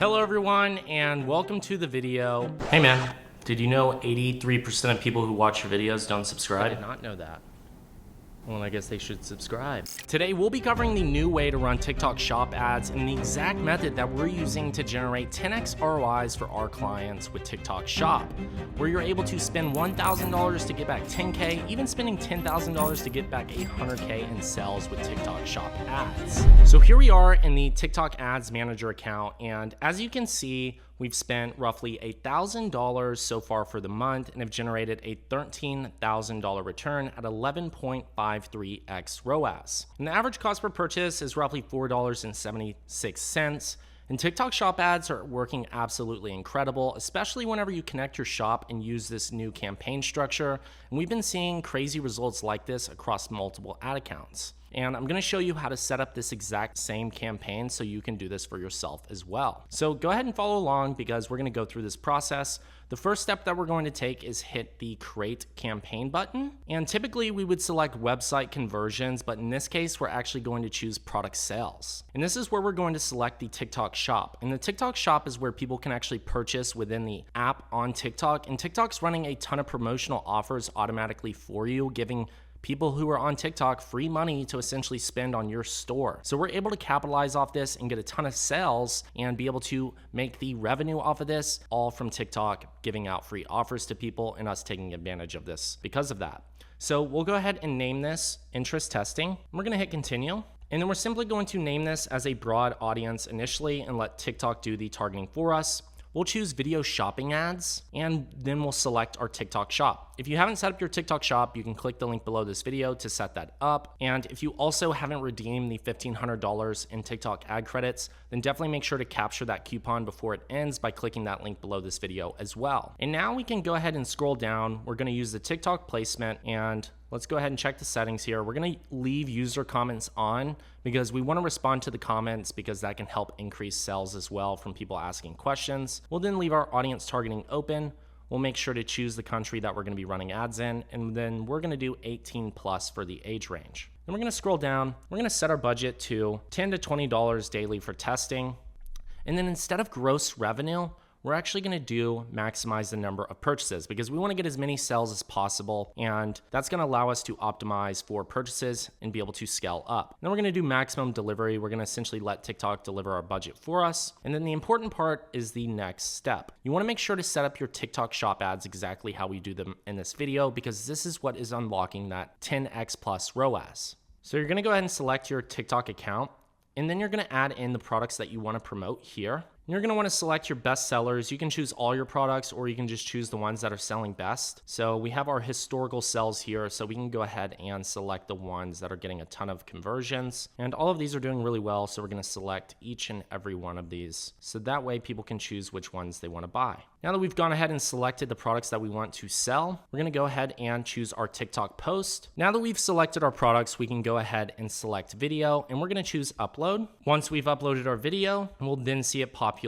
Hello everyone and welcome to the video. Hey man, did you know 83% of people who watch your videos don't subscribe? I did not know that. Well, I guess they should subscribe. Today, we'll be covering the new way to run TikTok shop ads and the exact method that we're using to generate 10x ROIs for our clients with TikTok shop, where you're able to spend $1,000 to get back 10K, even spending $10,000 to get back 800K in sales with TikTok shop ads. So here we are in the TikTok ads manager account, and as you can see, we've spent roughly $1,000 so far for the month and have generated a $13,000 return at 11.53x ROAS. And the average cost per purchase is roughly $4.76. And TikTok shop ads are working absolutely incredible, especially whenever you connect your shop and use this new campaign structure. And we've been seeing crazy results like this across multiple ad accounts. And I'm gonna show you how to set up this exact same campaign so you can do this for yourself as well. So go ahead and follow along because we're gonna go through this process. The first step that we're going to take is hit the create campaign button. And typically we would select website conversions, but in this case, we're actually going to choose product sales. And this is where we're going to select the TikTok shop. And the TikTok shop is where people can actually purchase within the app on TikTok. And TikTok's running a ton of promotional offers automatically for you, giving people who are on TikTok free money to essentially spend on your store. So we're able to capitalize off this and get a ton of sales and be able to make the revenue off of this all from TikTok, giving out free offers to people and us taking advantage of this because of that. So we'll go ahead and name this interest testing. We're gonna hit continue. And then we're simply going to name this as a broad audience initially and let TikTok do the targeting for us. We'll choose video shopping ads, and then we'll select our TikTok shop. If you haven't set up your TikTok shop, you can click the link below this video to set that up. And if you also haven't redeemed the $1,500 in TikTok ad credits, then definitely make sure to capture that coupon before it ends by clicking that link below this video as well. And now we can go ahead and scroll down. We're gonna use the TikTok placement, and let's go ahead and check the settings here. We're gonna leave user comments on because we wanna respond to the comments because that can help increase sales as well from people asking questions. We'll then leave our audience targeting open. We'll make sure to choose the country that we're gonna be running ads in, and then we're gonna do 18 plus for the age range. Then we're gonna scroll down. We're gonna set our budget to $10 to $20 daily for testing. And then instead of gross revenue, we're actually gonna do maximize the number of purchases because we wanna get as many sales as possible, and that's gonna allow us to optimize for purchases and be able to scale up. Then we're gonna do maximum delivery. We're gonna essentially let TikTok deliver our budget for us. And then the important part is the next step. You wanna make sure to set up your TikTok shop ads exactly how we do them in this video because this is what is unlocking that 10x plus ROAS. So you're gonna go ahead and select your TikTok account, and then you're gonna add in the products that you wanna promote here. You're gonna wanna select your best sellers. You can choose all your products or you can just choose the ones that are selling best. So we have our historical sales here, so we can go ahead and select the ones that are getting a ton of conversions. And all of these are doing really well, so we're gonna select each and every one of these. So that way people can choose which ones they wanna buy. Now that we've gone ahead and selected the products that we want to sell, we're gonna go ahead and choose our TikTok post. Now that we've selected our products, we can go ahead and select video, and we're gonna choose upload. Once we've uploaded our video, we'll then see it populate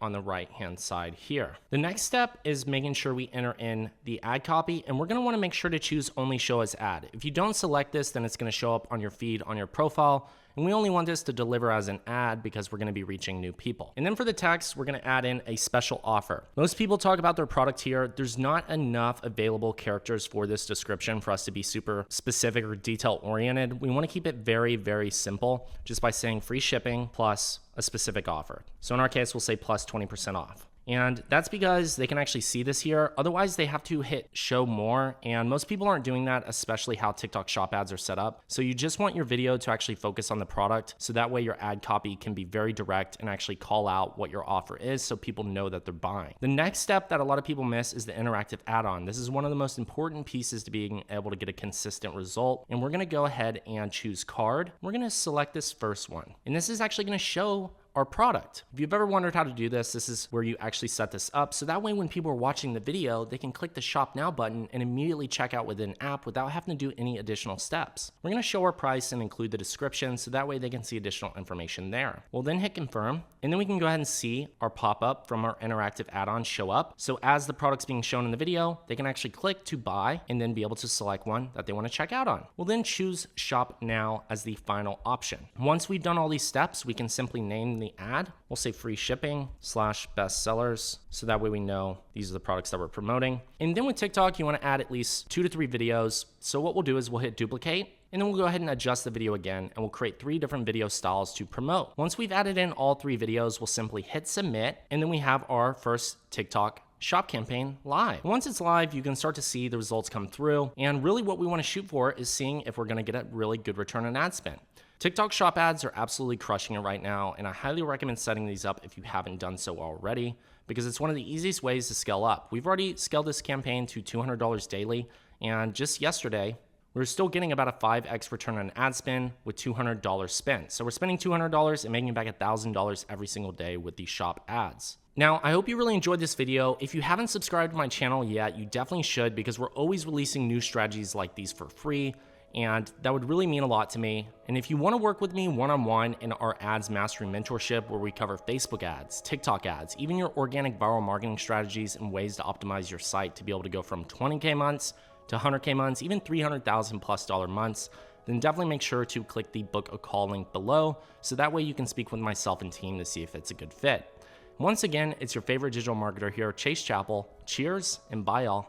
on the right-hand side here. The next step is making sure we enter in the ad copy, and we're gonna wanna make sure to choose only show as ad. If you don't select this, then it's gonna show up on your feed on your profile, and we only want this to deliver as an ad because we're gonna be reaching new people. And then for the text, we're gonna add in a special offer. Most people talk about their product here. There's not enough available characters for this description for us to be super specific or detail oriented. We wanna keep it very, very simple just by saying free shipping plus a specific offer. So in our case, we'll say plus 20% off. And that's because they can actually see this here. Otherwise, they have to hit show more. And most people aren't doing that, especially how TikTok shop ads are set up. So you just want your video to actually focus on the product. So that way your ad copy can be very direct and actually call out what your offer is so people know that they're buying. The next step that a lot of people miss is the interactive add-on. This is one of the most important pieces to being able to get a consistent result. And we're gonna go ahead and choose card. We're gonna select this first one. And this is actually gonna show our product. If you've ever wondered how to do this, this is where you actually set this up. So that way when people are watching the video, they can click the shop now button and immediately check out within app without having to do any additional steps. We're gonna show our price and include the description so that way they can see additional information there. We'll then hit confirm, and then we can go ahead and see our pop-up from our interactive add-on show up. So as the product's being shown in the video, they can actually click to buy and then be able to select one that they wanna check out on. We'll then choose shop now as the final option. Once we've done all these steps, we can simply name the the ad, we'll say free shipping / best sellers. So that way we know these are the products that we're promoting. And then with TikTok, you want to add at least 2 to 3 videos. So what we'll do is we'll hit duplicate, and then we'll go ahead and adjust the video again, and we'll create 3 different video styles to promote. Once we've added in all 3 videos, we'll simply hit submit, and then we have our first TikTok shop campaign live. Once it's live, you can start to see the results come through. And really what we want to shoot for is seeing if we're going to get a really good return on ad spend. TikTok shop ads are absolutely crushing it right now, and I highly recommend setting these up if you haven't done so already, because it's one of the easiest ways to scale up. We've already scaled this campaign to $200 daily, and just yesterday, we're still getting about a 5x return on ad spend with $200 spent. So we're spending $200 and making back $1,000 every single day with these shop ads. Now, I hope you really enjoyed this video. If you haven't subscribed to my channel yet, you definitely should, because we're always releasing new strategies like these for free, and that would really mean a lot to me. And if you want to work with me one-on-one in our ads mastery mentorship, where we cover Facebook ads, TikTok ads, even your organic viral marketing strategies and ways to optimize your site to be able to go from 20K months to 100K months, even $300,000+ months, then definitely make sure to click the book a call link below, so that way you can speak with myself and team to see if it's a good fit. Once again, it's your favorite digital marketer here, Chase Chappell. Cheers and bye y'all.